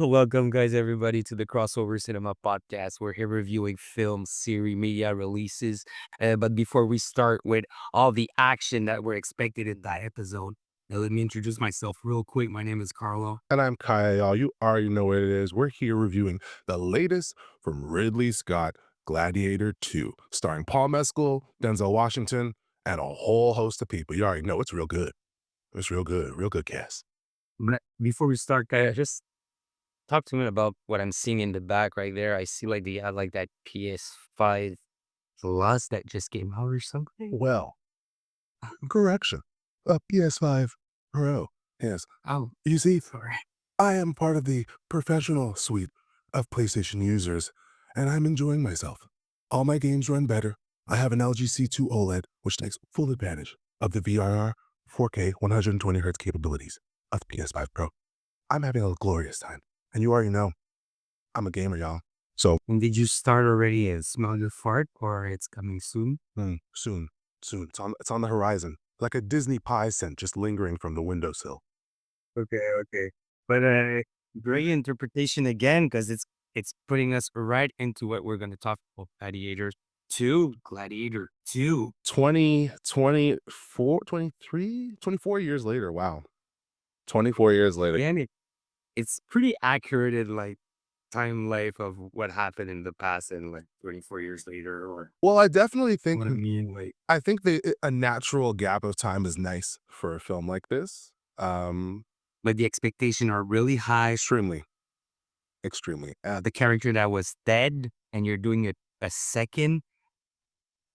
Welcome, guys, everybody, to the Crossover Cinema Podcast. We're here reviewing film, series, media releases. But before we start with all the action that we're expected in that episode, let me introduce myself real quick. My name is Carlo. And I'm Kaya, y'all. You already know what it is. We're here reviewing the latest from Ridley Scott, Gladiator 2, starring Paul Mescal, Denzel Washington, and a whole host of people. You already know it's real good. It's real good. Real good cast. Before we start, Kaya, just talk to me about what I'm seeing in the back right there. I see like like that PS5 Plus that just came out or something. Well, correction. A PS5 Pro. Yes. Oh, You see, sorry. I am part of the professional suite of PlayStation users, and I'm enjoying myself. All my games run better. I have an LG C2 OLED, which takes full advantage of the VRR 4K 120Hz capabilities of the PS5 Pro. I'm having a glorious time. And you already know, I'm a gamer, y'all. So, And did you start already and smell the fart, or it's coming soon? soon. It's on the horizon, like a Disney pie scent just lingering from the windowsill. Okay, okay. But great interpretation again, because it's putting us right into what we're gonna talk about. Gladiator 2. 20, 24, 23, 24 years later. Wow. 24 years later. Again, it's pretty accurate in like time life of what happened in the past and like 24 years later, or Well, I definitely think what I mean, like a natural gap of time is nice for a film like this. but the expectation are really high. Extremely, extremely. The character that was dead and you're doing it a second.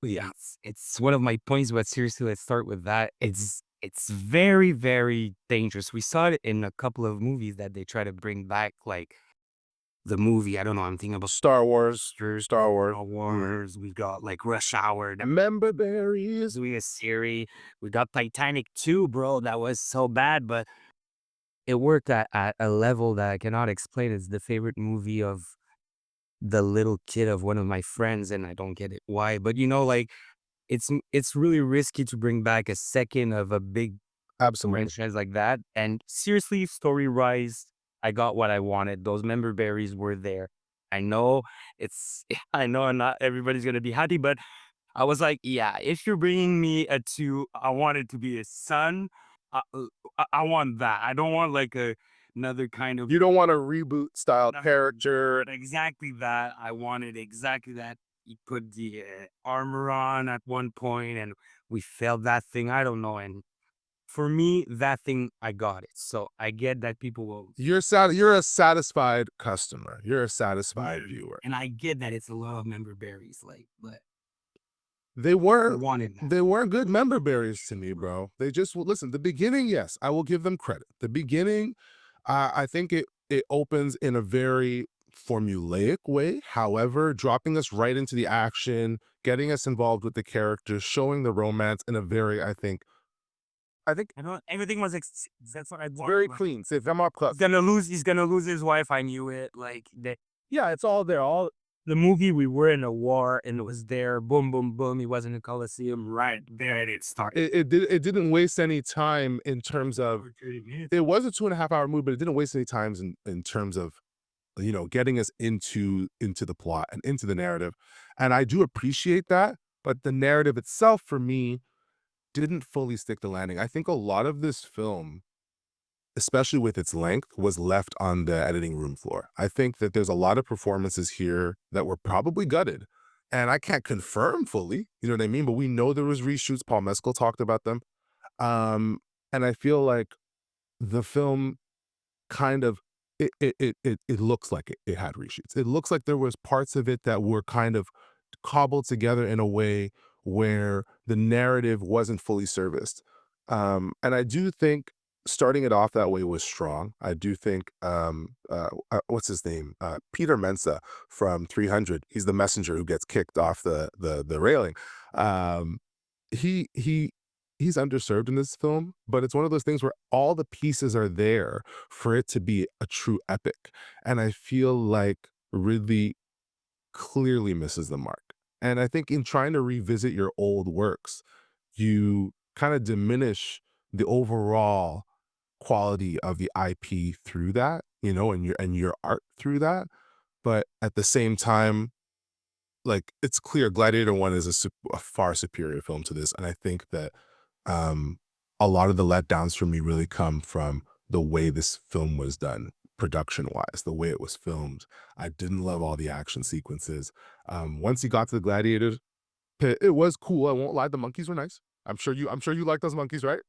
Yeah. It's one of my points, but seriously, let's start with that. It's very, very dangerous. We saw it in a couple of movies that they try to bring back, like the movie. I don't know. I'm thinking about Star Wars, Star Wars. Star Wars. We got like Rush Hour. Member berries. Doing a series. We got Titanic 2, bro. That was so bad, but it worked at a level that I cannot explain. It's the favorite movie of the little kid of one of my friends, and I don't get it why. But like it's really risky to bring back a second of a big Absolutely. franchise like that. And seriously, story wise, I got what I wanted. Those member berries were there. I know I know not everybody's gonna be happy, but I was like, yeah, if you're bringing me a two, I want it to be a son. I want that. I don't want like another kind of You don't want a reboot style no, character. exactly that. I wanted exactly that. He put the armor on at one point, and we felt that thing. I don't know. And for me, that thing, I got it. So I get that people will, You're a satisfied customer. You're a satisfied yeah, viewer. and I get that it's a lot of member berries, like, but They I weren't wanted that. they weren't good member berries to me, bro. They just listen, the beginning, yes, I will give them credit. The beginning, I think it opens in a very formulaic way. However, dropping us right into the action, getting us involved with the characters, showing the romance in a very, I think I don't. Everything was. That's what I want. very clean. C'est vraiment He's propre. gonna lose. He's gonna lose his wife. I knew it. Like that. Yeah, it's all there. All The movie, we were in a war and it was there. Boom, boom, boom. He was in the Coliseum right there, and it started. it didn't waste any time in terms of it was a 2.5 hour movie, but it didn't waste any times in terms of getting us into the plot and into the narrative. And I do appreciate that, but the narrative itself for me didn't fully stick the landing. I think a lot of this film, especially with its length, was left on the editing room floor. I think that there's a lot of performances here that were probably gutted. And I can't confirm fully, you know what I mean? But we know there was reshoots. Paul Mescal talked about them. Um, and I feel like the film kind of it looks like it had reshoots. It looks like there was parts of it that were kind of cobbled together in a way where the narrative wasn't fully serviced. And I do think starting it off that way was strong. I do think what's his name? Peter Mensa from 300. He's the messenger who gets kicked off the railing. Um, he he's underserved in this film, but it's one of those things where all the pieces are there for it to be a true epic. And I feel like Ridley clearly misses the mark. And I think in trying to revisit your old works, you kind of diminish the overall quality of the IP through that. and your art through that. But at the same time, like, it's clear Gladiator 1 is a far superior film to this, and I think that, um, a lot of the letdowns for me really come from the way this film was done, production-wise, the way it was filmed. I didn't love all the action sequences. Once you got to the Gladiator pit, it was cool, I won't lie, the monkeys were nice. I'm sure you like those monkeys, right?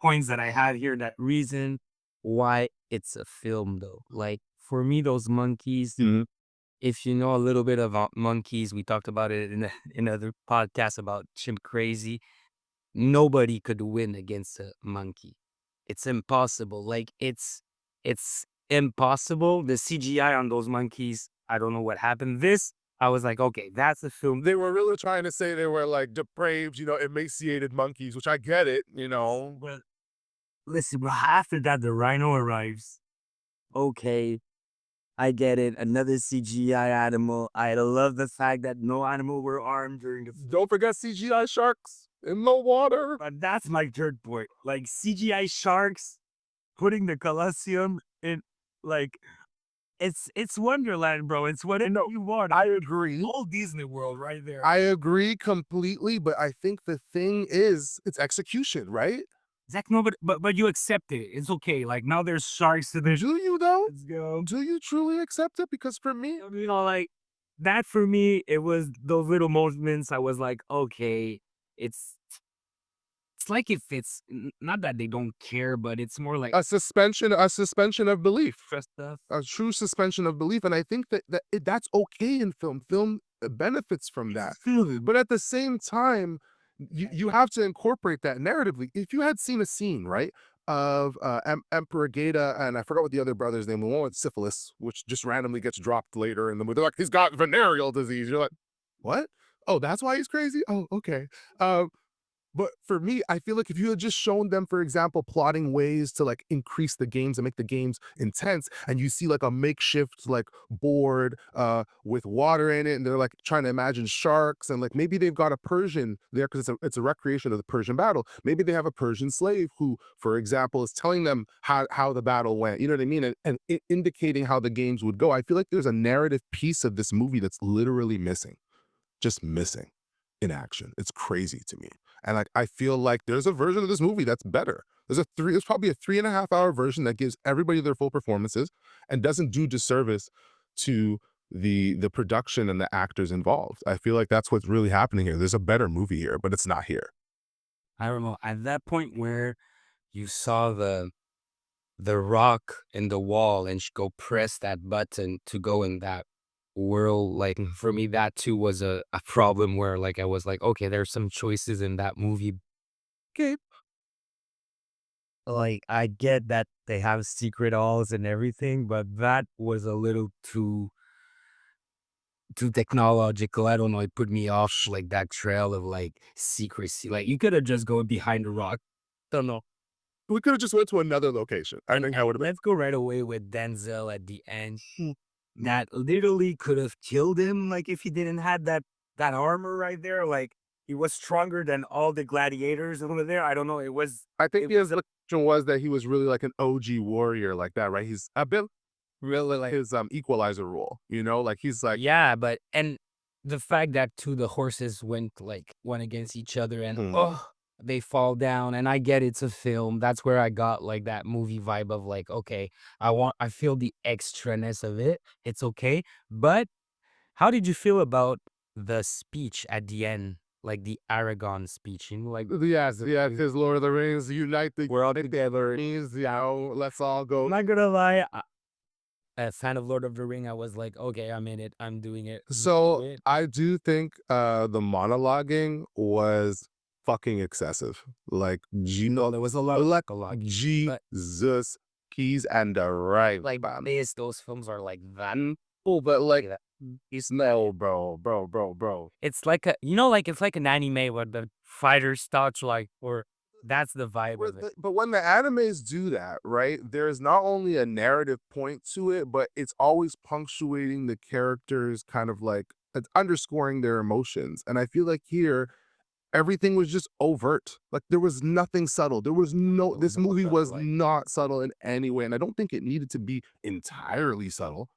Points that I have here, that reason why it's a film though. Like for me, those monkeys, Mhm. if you know a little bit about monkeys, we talked about it in in other podcasts about chimp crazy. Nobody could win against a monkey. It's impossible. Like it's impossible. The CGI on those monkeys, I don't know what happened. This, I was like, okay, that's a film. They were really trying to say they were, like, depraved, emaciated monkeys, which I get it. But listen, bro, after that, the rhino arrives. Okay, I get it. Another CGI animal. I love the fact that no animal were armed during the. Don't forget CGI sharks in the water. But that's my third point. Like CGI sharks putting the Colosseum in, like it's Wonderland, bro. It's whatever No, you want. I agree. Whole Disney World right there. I agree completely, but I think the thing is, it's execution, right? Zach, no, but you accept it. It's okay. Like now there's sharks in there. Do you though? Let's go. Do you truly accept it? Because for me, Like that for me, it was those little moments. I was like, okay, it's it's like if it's not that they don't care, but it's more like a suspension of belief, stress stuff. a true suspension of belief, and I think that's okay in film. Film benefits from that, but at the same time, you have to incorporate that narratively. If you had seen a scene, right, of Emperor Geta and I forgot what the other brother's name, the one with syphilis, which just randomly gets dropped later in the movie. They're like, he's got venereal disease. You're like, what? Oh, that's why he's crazy. Oh, okay. But for me, I feel like if you had just shown them, for example, plotting ways to like increase the games and make the games intense, and you see like a makeshift like board with water in it, and they're like trying to imagine sharks, and like maybe they've got a Persian there because it's a recreation of the Persian battle. Maybe they have a Persian slave who, for example, is telling them how the battle went. You know what I mean? And indicating how the games would go. I feel like there's a narrative piece of this movie that's literally missing, just missing in action. It's crazy to me. And like I feel like there's a version of this movie that's better. There's probably a 3.5 hour version that gives everybody their full performances and doesn't do disservice to the production and the actors involved. I feel like that's what's really happening here. There's a better movie here, but it's not here. I don't know. At that point where you saw the rock in the wall and she go press that button to go in that world, like for me that too was a problem where like I was like, okay, there's some choices in that movie. Okay. Like I get that they have secret halls and everything, but that was a little too technological. I don't know, it put me off like that trail of like secrecy. Like you could have just go behind the rock. Don't know. We could have just went to another location. I think I would have been. Let's go right away with Denzel at the end. That literally could have killed him, like, if he didn't have that armor right there, like, he was stronger than all the gladiators over there. I don't know, I think it his was a implication was that he was really like an OG warrior like that, right? He's a bit really, like his equalizer role, like he's like yeah, but and the fact that too the horses went, like, one against each other and, mm. oh, they fall down, and I get it's a film. That's where I got, like, that movie vibe of, like, okay, I feel the extraness of it. It's okay, but how did you feel about the speech at the end? Like the Aragon speech, like Yes, yeah, his Lord of the Rings, unite the we're all together. Means, let's all I'm go. not gonna lie, a fan of Lord of the Ring, I was like, okay, I'm in it. I'm doing it. Do So it. I do think the monologuing was fucking excessive. Like, No, there was a lot, like a lot. But Jesus keys and the right, like man. this, those films are like that. Oh, but Like like, that. It's no, bro. it's like like it's like an anime where the fighters touch like or that's the vibe of it. But when the animes do that, right, there's not only a narrative point to it, but it's always punctuating the characters, kind of like it's underscoring their emotions. And I feel like here, everything was just overt. Like there was nothing subtle. There was no, this movie was not subtle in any way. And I don't think it needed to be entirely subtle,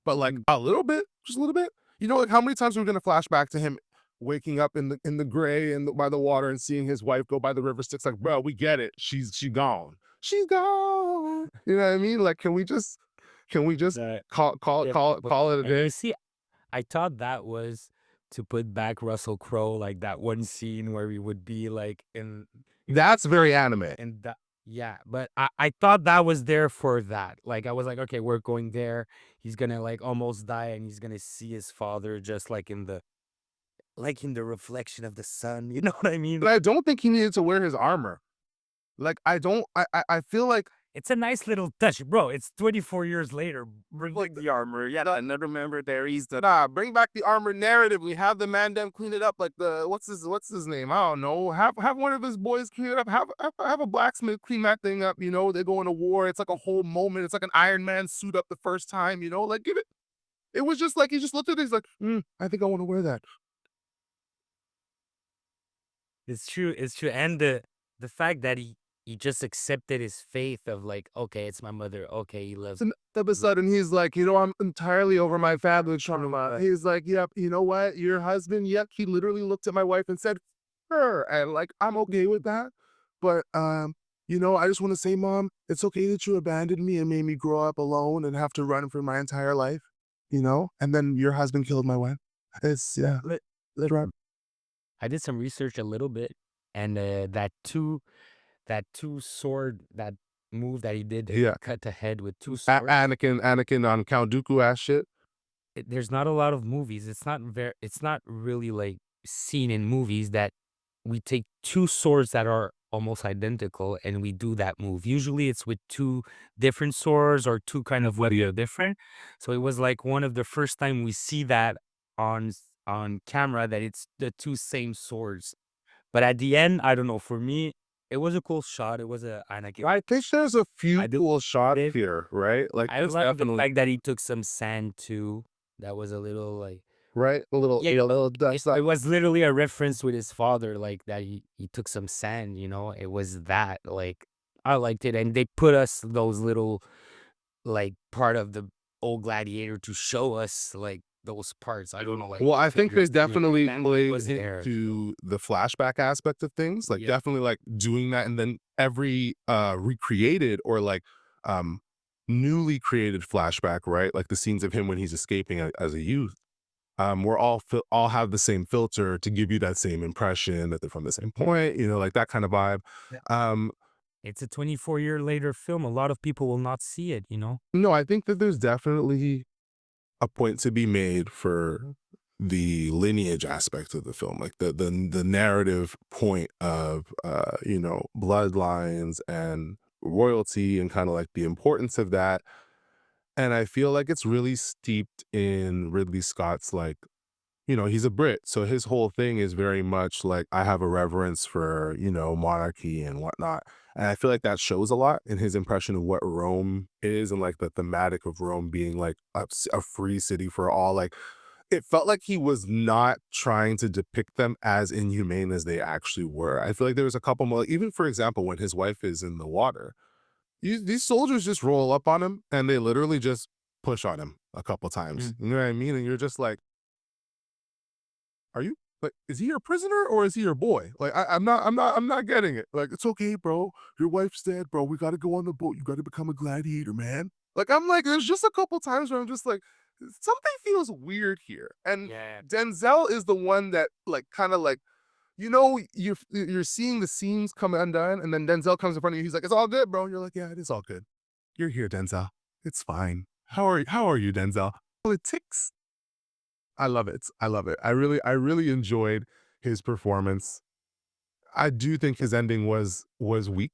but like a little bit, just a little bit. You know, like how many times are we gonna flash back to him waking up in the gray and by the water and seeing his wife go by the river Styx? Like, bro, we get it. She gone. She's gone. You know what I mean? Like, can we just Right. Yeah, call it a and you day? see, I thought that was to put back Russell Crowe, like that one scene where we would be like That's very anime. in that. Yeah, but I thought that was there for that. Like I was like, okay, we're going there. He's gonna like almost die, and he's gonna see his father just like in the reflection of the sun. You know what I mean? But I don't think he needed to wear his armor. Like I don't I feel like It's a nice little touch, bro. It's 24 years later. Bring like back the armor. Yeah, and I remember there he's the nah, bring back the armor narrative. We have the man them clean it up. Like the what's his name? I don't know. Have one of his boys clean it up. Have a blacksmith clean that thing up. You know, they're going to war. It's like a whole moment. It's like an Iron Man suit up the first time. You know, like give it. It was just like he just looked at it. He's like, I think I want to wear that. It's true. It's true. And the fact that he just accepted his faith of like, okay, it's my mother. Okay, he loves. And all of a sudden he's like, you know, I'm entirely over my family trauma. He's like, yep, you know what? Your husband, yep, he literally looked at my wife and said, her. And like, I'm okay with that. But you know, I just want to say, Mom, it's okay that you abandoned me and made me grow up alone and have to run for my entire life, you know? And then your husband killed my wife. It's yeah. Let right. I did some research a little bit, and that two sword that move that he did, Yeah. cut the head with two swords. Anakin on Count Dooku ass shit. There's not a lot of movies. It's not really like seen in movies that we take two swords that are almost identical and we do that move. Usually it's with two different swords or two kind of weapons different. So it was like one of the first time we see that on camera that it's the two same swords. But at the end, I don't know. For me, it was a cool shot. It was a and I think there's a I few do cool shots it. here, right? Like I there's like the definitely fact that he took some sand too. That was a little like right yeah, a little dust it up. was literally a reference with his father, like that he took some sand, you know? It was that, like, I liked it, and they put us those little, like, part of the old Gladiator to show us, like, those parts. I don't know, like, Well, I think figures they definitely and it played was there. into the flashback aspect of things, like, Yeah. definitely, like, doing that, and then every, recreated or, like, um, newly created flashback, right? Like, the scenes of him when he's escaping as a youth, we're all have the same filter to give you that same impression that they're from the same point, you know, like, that kind of vibe. Yeah. Um, It's a 24-year later film. A lot of people will not see it, you know? no, I think that there's definitely a point to be made for the lineage aspect of the film, like the narrative point of you know, bloodlines and royalty and kind of like the importance of that. And I feel like it's really steeped in Ridley Scott's like, you know, he's a Brit, so his whole thing is very much like I have a reverence for, you know, monarchy and whatnot. And I feel like that shows a lot in his impression of what Rome is and like the thematic of Rome being like a free city for all. Like it felt like he was not trying to depict them as inhumane as they actually were. I feel like there was a couple more, even for example, when his wife is in the water, these soldiers just roll up on him and they literally just push on him a couple times. Mm. You know what I mean? And you're just like, are you like, is he your prisoner or is he your boy? Like, I'm not getting it. Like, it's okay, bro. Your wife's dead, bro. We got to go on the boat. You got to become a gladiator, man. Like, I'm like, there's just a couple times where I'm just like, something feels weird here. And Yeah. Denzel is the one that, like, kind of like, you know, you're seeing the scenes come undone, and then Denzel comes in front of you. He's like, "It's all good, bro." And you're like, "Yeah, it is all good. You're here, Denzel. It's fine. How are you, Denzel?" Politics. I love it. I love it. I really enjoyed his performance. I do think his ending was weak.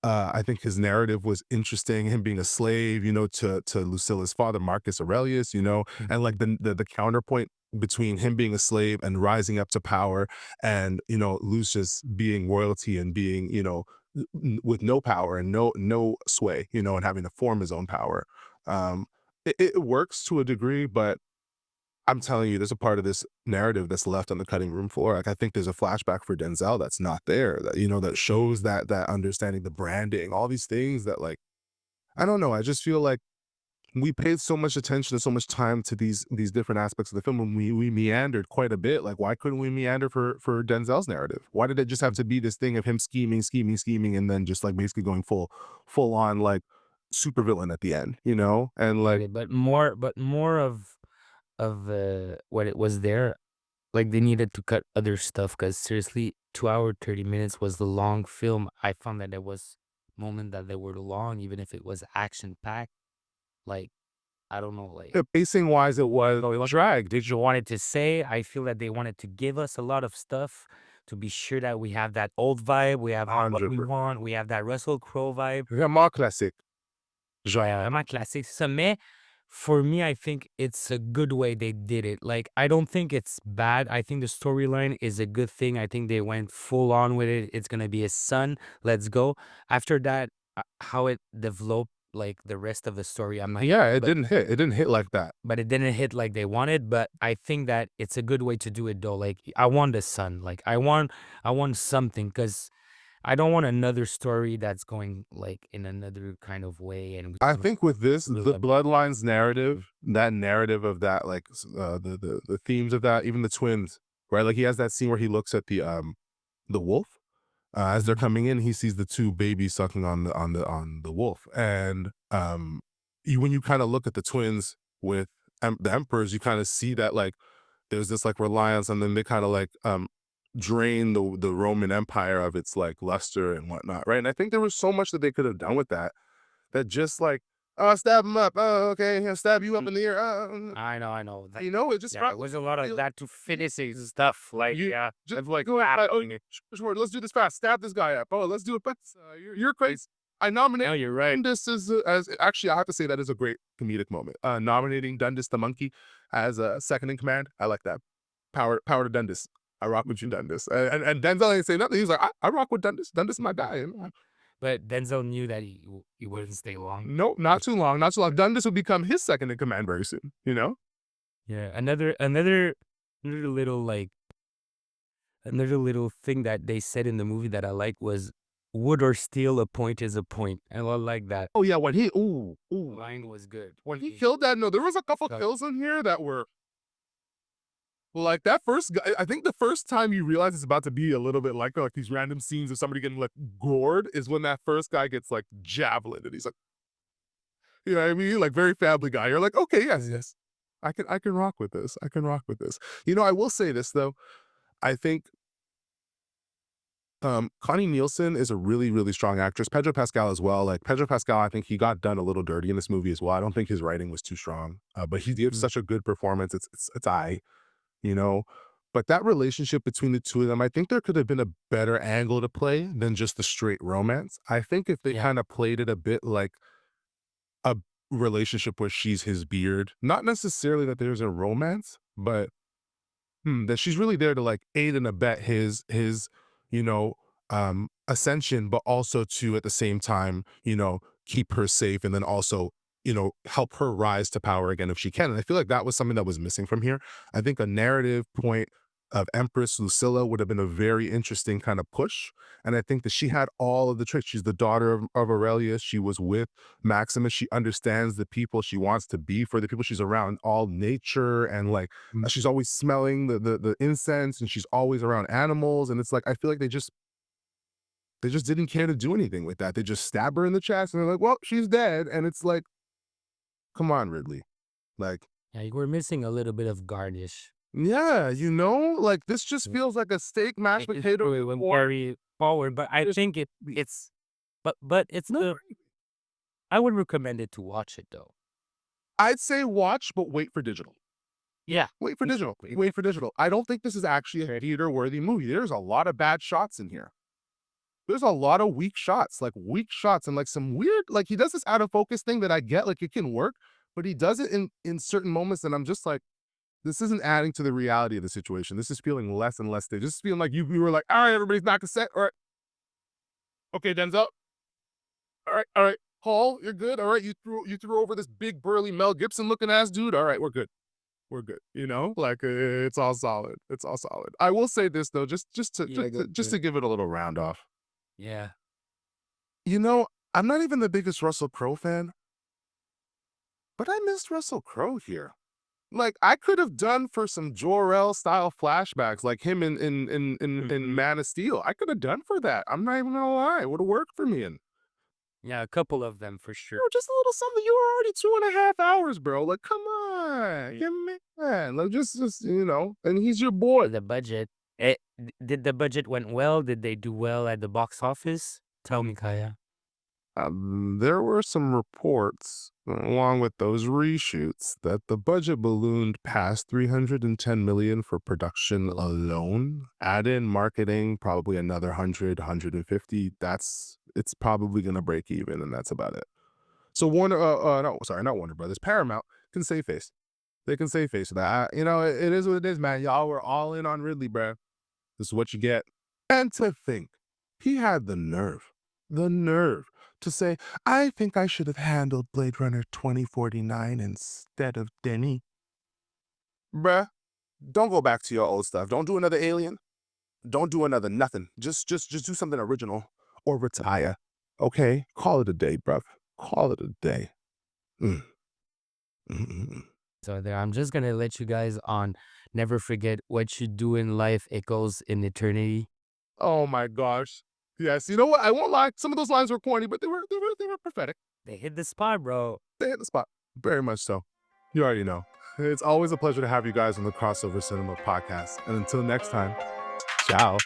I think his narrative was interesting. Him being a slave, you know, to Lucilla's father, Marcus Aurelius, you know, Mm. and like the counterpoint between him being a slave and rising up to power, and you know, Lucius being royalty and being, you know, with no power and no sway, you know, and having to form his own power. It works to a degree, but I'm telling you, there's a part of this narrative that's left on the cutting room floor. Like, I think there's a flashback for Denzel that's not there, that, that shows that understanding, the branding, all these things that, like, I don't know. I just feel like we paid so much attention and so much time to these different aspects of the film, and we meandered quite a bit. Like, why couldn't we meander for Denzel's narrative? Why did it just have to be this thing of him scheming, and then just like basically going full on like supervillain at the end, And Get like, it, but more of what it was there. Like they needed to cut other stuff because seriously, 2 hour 30 minutes was the long film. I found that there was moment that they were long, even if it was action packed. Like I don't know, like pacing wise, it was no, it was dragged. did you wanted to say. I feel that they wanted to give us a lot of stuff to be sure that we have that old vibe, we have what we 100%. want, we have that Russell Crowe vibe. Vraiment classique. Vraiment classique, c'est ça. Mais for me, I think it's a good way they did it. Like, I don't think it's bad. I think the storyline is a good thing. I think they went full on with it. It's gonna be his son. Let's go. After that, how it developed, like the rest of the story, I'm like, Yeah, it but didn't hit. It didn't hit like that. but it didn't hit like they wanted. But I think that it's a good way to do it though. Like, I want a son. Like, I want something because I don't want another story that's going like in another kind of way. And I think with this, build the up. Bloodlines narrative, that narrative of that, like the themes of that, even the twins, right? Like he has that scene where he looks at the wolf as they're coming in. He sees the two babies sucking on the wolf, and when you kind of look at the twins with the emperors, you kind of see that like there's this like reliance, and then they kind of like drain the Roman Empire of its like luster and whatnot, right? And I think there was so much that they could have done with that. That just like, oh, stab him up. Oh, okay, he'll stab you up in the ear. I know. That, It just yeah, it was a lot of that to finish his stuff. Like, you yeah, just it's like go ahead. Oh, happening. sure, let's do this fast. Stab this guy up. Oh, let's do it. But you're crazy. I nominate No, you're right. Dundas as actually I have to say that is a great comedic moment. Nominating Dundas the monkey as a second in command. I like that. Power to Dundas. I rock with you, Dundas. And Denzel ain't say nothing. He's like, I rock with Dundas. Dundas is my guy. But Denzel knew that he wouldn't stay long. Nope, not too long. Not too long. Dundas will become his second in command very soon. Yeah, another little like another little thing that they said in the movie that I like was wood or steel, a point is a point. And I like that. Oh yeah, when he ooh Line was good. when he killed that. No, there was a couple Cut. kills in here that were like that first guy. I think the first time you realize it's about to be a little bit like these random scenes of somebody getting like gored is when that first guy gets like javelin and he's like, you know what I mean? Like very Family Guy. You're like, okay, yes. I can rock with this. I can rock with this. I will say this though. I think Connie Nielsen is a really, really strong actress. Pedro Pascal as well. Like Pedro Pascal, I think he got done a little dirty in this movie as well. I don't think his writing was too strong, but he gives Mm. such a good performance. It's I, you know. But that relationship between the two of them, I think there could have been a better angle to play than just the straight romance. I think if they Yeah. kind of played it a bit like a relationship where she's his beard, not necessarily that there's a romance, but that she's really there to like aid and abet his you know ascension, but also to at the same time keep her safe, and then also help her rise to power again if she can. And I feel like that was something that was missing from here. I think a narrative point of Empress Lucilla would have been a very interesting kind of push, and I think that she had all of the tricks. She's the daughter of Aurelius. She was with Maximus. She understands the people. She wants to be for the people. She's around all nature, and like she's always smelling the incense, and she's always around animals. And it's like I feel like they just didn't care to do anything with that. They just stab her in the chest, and they're like, "Well, she's dead." And it's like, come on, Ridley. Like, Yeah, you were missing a little bit of garnish. yeah, like this just feels like a steak mashed It's potato. true, it went Or very forward, but I just think it's but it's no. the I would recommend it to watch it though. I'd say watch, but wait for digital. Yeah. Wait for digital. Exactly. Wait for digital. I don't think this is actually a theater worthy movie. There's a lot of bad shots in here. There's a lot of weak shots, and like some weird, like he does this out of focus thing that I get, like it can work, but he does it in certain moments, and I'm just like, this isn't adding to the reality of the situation. This is feeling less and less. They just feeling like you were like, all right, everybody's back to set. All right, okay, Denzel. All right, Paul, you're good. All right, you threw over this big burly Mel Gibson looking ass dude. All right, we're good. we're good. You know, like it's all solid. It's all solid. I will say this though, Yeah, go just for to it. give it a little round off. Yeah. You know, I'm not even the biggest Russell Crowe fan, but I missed Russell Crowe here. Like I could have done for some Jor-El style flashbacks, like him in Mhm. Man of Steel. I could have done for that. I'm not even gonna lie, it would have worked for me. And Yeah, a couple of them for you sure. know, just a little something. You were already 2.5 hours, bro. Like, come on, Yeah. yeah, man. Like, just and he's your boy. The budget. Did the budget went well? Did they do well at the box office? Tell me, Kaya. There were some reports, along with those reshoots, that the budget ballooned past 310 million for production alone. Add in marketing, probably another 100, 150. It's probably gonna break even, and that's about it. So Warner, no, sorry, not Warner Brothers, Paramount can save face. They can save face with that. It is what it is, man. Y'all were all in on Ridley, bruh. This is what you get. And to think, he had the nerve to say, I think I should have handled Blade Runner 2049 instead of Denny. Bruh, don't go back to your old stuff. Don't do another Alien. Don't do another nothing. Just do something original or retire. Okay? Call it a day, bruv. Call it a day. Mm, mm, mm, mm. So there, I'm just gonna let you guys on. Never forget what you do in life echoes in eternity. Oh my gosh. Yes, you know what? I won't lie. Some of those lines were corny, but they were prophetic. They hit the spot, bro. They hit the spot. Very much so. You already know. It's always a pleasure to have you guys on the Crossover Cinema podcast. And until next time, ciao.